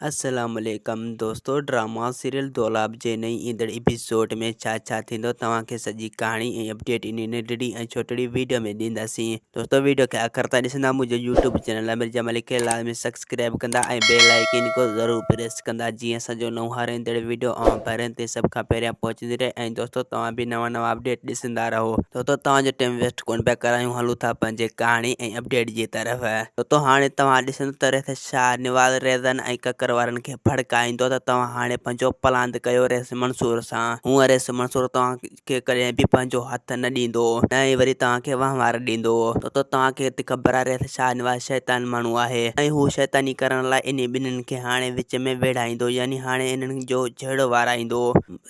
अस्सलामुअलैकुम दोस्तों, drama serial दोलाब जे नई ईंदड़ एपिसोड में छा थींदो तव्हांखे सॼी कहाणी ऐं अपडेट इन नंढड़ी ऐं छोटड़ी वीडियो में ॾींदासीं। दोस्तों, वीडियो खे आख़िर ताईं ॾिसंदा। मुंहिंजो यूट्यूब चैनल आहे मिर्ज़ा मलिक खे लाज़मी सब्सक्राइब कंदा ऐं बेल आइकन को ज़रूरु प्रेस कंदा, जीअं असांजो नओं हर ईंदड़ वीडियो ऐं पहिरियों ते सभ खां पहिरियां पहुचंदी रहे। ऐं दोस्तों, तव्हां बि नवां अपडेट ॾिसंदा रहो। दोस्तों, तव्हांजो टाइम वेस्ट कोन पिया करायूं, हलूं था पंहिंजे कहाणी ऐं अपडेट जी तरफ़। दोस्तों, हाणे तव्हां ॾिसंदो त रिथ शाह निवाज़ रेज़न ऐं ककर वारनि खे भड़काईंदो त तव्हां हाणे पंहिंजो प्लान कयो रेस मंसूर सां। हूअं रेस मंसूर तव्हांखे कॾहिं बि पंहिंजो हथ न ॾींदो, न ई वरी तव्हांखे वहिंवार ॾींदो। दोस्तों, तव्हांखे त ख़बर आहे रिथ शाह निवाज़ शैतान माण्हू आहे ऐं हू शैतानी करण लाइ इन ॿिन्हिनि खे हाणे विच में वेड़ाईंदो, यानी हाणे इन्हनि जो जहिड़ो वाराईंदो।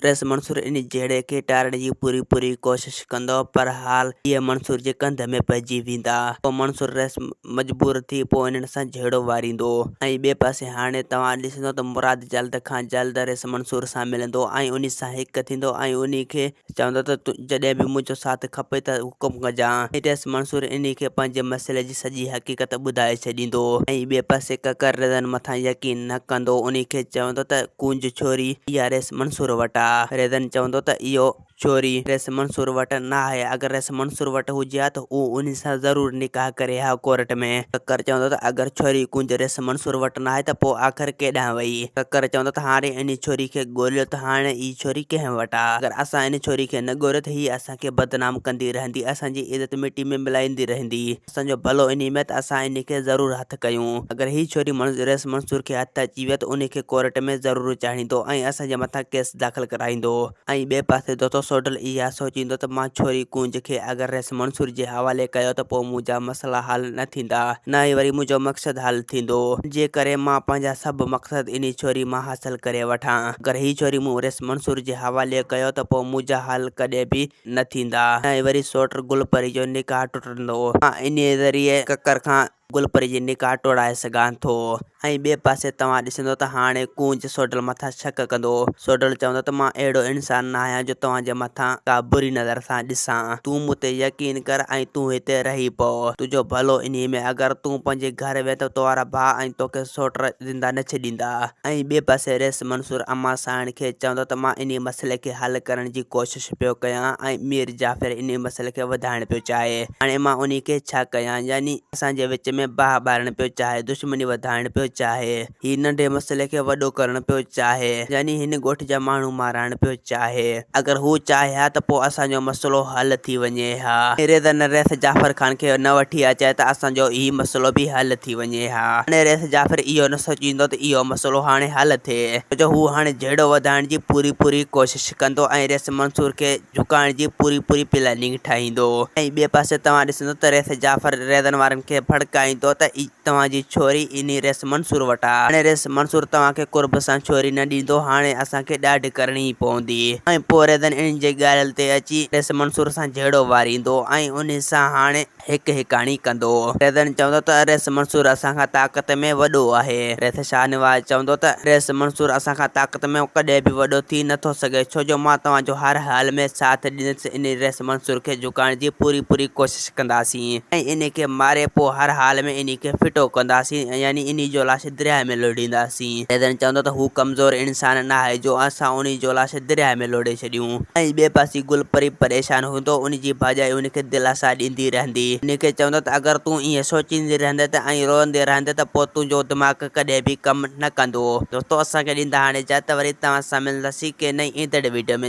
रेस मंसूर इन जहिड़े खे टारण जी पूरी कोशिश कंदो, पर हाल इहे मंसूर जे कंध में पइजी वेंदा। पोइ मंसूर रेस मजबूर थी पोइ इन्हनि सां जहिड़ो वारींदो। ऐं ॿिए पासे हाणे तव्हां ॾिसंदो त मुराद जल्द खां जल्द रेस मंसूर सां मिलंदो ऐं उन सां हिकु थींदो ऐं उन खे चवंदो त जॾहिं बि मुंहिंजो साथ खपे त हुकुम कजां। रेस मंसूर इन खे पंहिंजे मसइले जी सॼी हक़ीक़त ॿुधाए छॾींदो। ऐं ॿिए पासे ककर रेज़न मथां यकीन न कंदो, उन खे चवंदो त कुंज छोरी इहा रेस मंसूर वटि आहे। रेज़न चवंदो त इहो छोरी रेस मंसूर वटि न आहे। अगरि रेस मंसूर वटि हुजे हा त हू उन सां ज़रूरु निकाह करे हा कोर्ट में। ककर चवंदो त अगरि छोरी कुंज रेस मंसूर वटि न आहे त पोइ आख़िर केॾांहुं वई। ककर चवंदो त हाणे इन छोरी खे ॻोल्हियो त हाणे ई छोरी कंहिं वटि आहे। अगरि असां इन छोरी खे न ॻोल्हियो त हीअ असांखे बदनाम कंदी रहंदी, असांजी इज़त मिटी में मिलाईंदी रहंदी। असांजो भलो इन में त असां इन खे ज़रूरु हथु कयूं। अगरि हीअ छोरी रेस मंसूर खे हथु अची वियो त उन खे कोर्ट में ज़रूरु चाढ़ींदो ऐं असांजे मथां केस दाख़िल कराईंदो। ऐं ॿिए पासे दोस्तों सोडल इहा सोचींदो त मां छोरी कुंज खे अगरि रेस मंसूर जे हवाले कयो त पोइ मुंहिंजा मसइला हल न थींदा, न ई वरी मुंहिंजो मक़सदु हल थींदो। जे करे मां पंहिंजा सभु मक़सद इन छोरी मां हासिल करे वठां। अगरि हीअ छोरी मूं रेस मंसूर जे हवाले कयो त पोइ मुंहिंजा हल कॾहिं बि न थींदा, न ई वरी सोट गुलपरी जो निकाह टुटंदो। मां इन ज़रिए ककर खां गुलपरी जी निकाह टोड़ाए सघां थो। ऐं ॿिए पासे तव्हां ॾिसंदो त हाणे कुंज सोडल मथां शक कंदो। सोडल चवंदो त मां अहिड़ो इंसान न आहियां जो तव्हांजे मथां का बुरी नज़र सां ॾिसां। तूं मूं ते यकीन कर ऐं तूं हिते रही पओ, तुंहिंजो भलो इन में। अगरि तूं पंहिंजे घर वे त तोवारा भाउ ऐं तोखे सोट ज़िंदा न छॾींदा। ऐं ॿिए पासे रेस मंसूर अम्मा साइण खे चवंदो त मां इन मसइले खे हल करण जी कोशिश पियो कयां ऐं मीर जाफ़र इन मसइले खे वधाइण पियो चाहे। हाणे मां उन खे छा कयां, यानी असांजे विच में बाहि ॿारण पियो चाहे, दुश्मनी वधाइण पियो चाहे, ही नंढे मसइले खे वॾो करण पियो चाहे, यानी हिन ॻोठ जा माण्हू माराइण पियो चाहे। अगरि हू चाहे हा त पोइ असांजो मसइलो हल थी वञे हा। रेज़न रेस जाफ़र ख़ान खे न वठी अचे त असांजो ही मसइलो बि हल थी वञे हा। हाणे रेस जाफ़र इहो न सोचींदो त इहो मसइलो हाणे हल थिए, छो हू हाणे जहिड़ो वधाइण जी पूरी कोशिश कंदो ऐं रेस मंसूर खे झुकाइण जी पूरी प्लानिंग ठाहींदो। ऐं ॿिए पासे तव्हां ॾिसंदो त रेस जाफ़र रेज़न वारनि खे भड़काईंदो त तव्हांजी छोरी इन रेस मंसूर वटि आहे। हाणे रेस मंसूर तव्हांखे कुर्ब सां छोरी न ॾींदो, हाणे असांखे ॾाढी करणी पवंदी। ऐं पोइ रेज़न इन जे ॻाल्हि ते अची रेस मंसूर सां जहिड़ो वारींदो ऐं उन सां हाणे हिकु हिकाणी कंदो। रेज़न चवंदो त रेस मंसूर असांखां ताक़त में वॾो आहे। रेस शाह निवाज़ चवंदो त रेस मंसूर असांखां ताक़त में कॾहिं बि वॾो थी नथो सघे, छो जो मां तव्हांजो हर हाल में साथ ॾींदुसि। इन रेस मंसूर खे झुकाइण जी पूरी कोशिश कंदासीं ऐं इन खे मारे पोइ हर हाल में इन खे फिटो कंदासीं, यानी इन जो लाश दरिया में लोड़ींदासीं। रेज़न चवंदो त हू कमज़ोर इंसान न आहे जो असां उन जो लाश दरिया में लोड़े छॾियूं। ऐं ॿिए पासे गुलपरी परेशान हूंदो, उन जी भाॼाई उन खे दिलासा ॾींदी रहंदी। इन खे चवंदो त अगरि तूं ईअं सोचींदी रहंदे त ऐं रोअंदे रहंदे त पोइ तुंहिंजो दिमाग़ कॾहिं बि कमु न कंदो। दोस्तों, असांखे ॾींदा हाणे इजाज़त, वरी तव्हां सां मिलंदासीं के नई ईंदड़ वीडियो में।